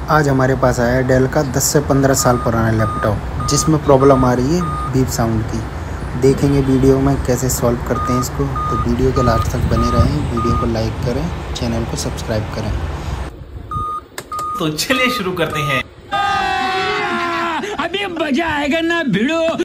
आज हमारे पास आया है डेल का 10 से 15 साल पुराना लैपटॉप जिसमें प्रॉब्लम आ रही है बीप साउंड की। देखेंगे वीडियो में कैसे सॉल्व करते हैं इसको, तो वीडियो के लास्ट तक बने रहें। वीडियो को लाइक करें, चैनल को सब्सक्राइब करें। तो चलिए शुरू करते हैं। अभी मजा आएगा ना भिड़ो।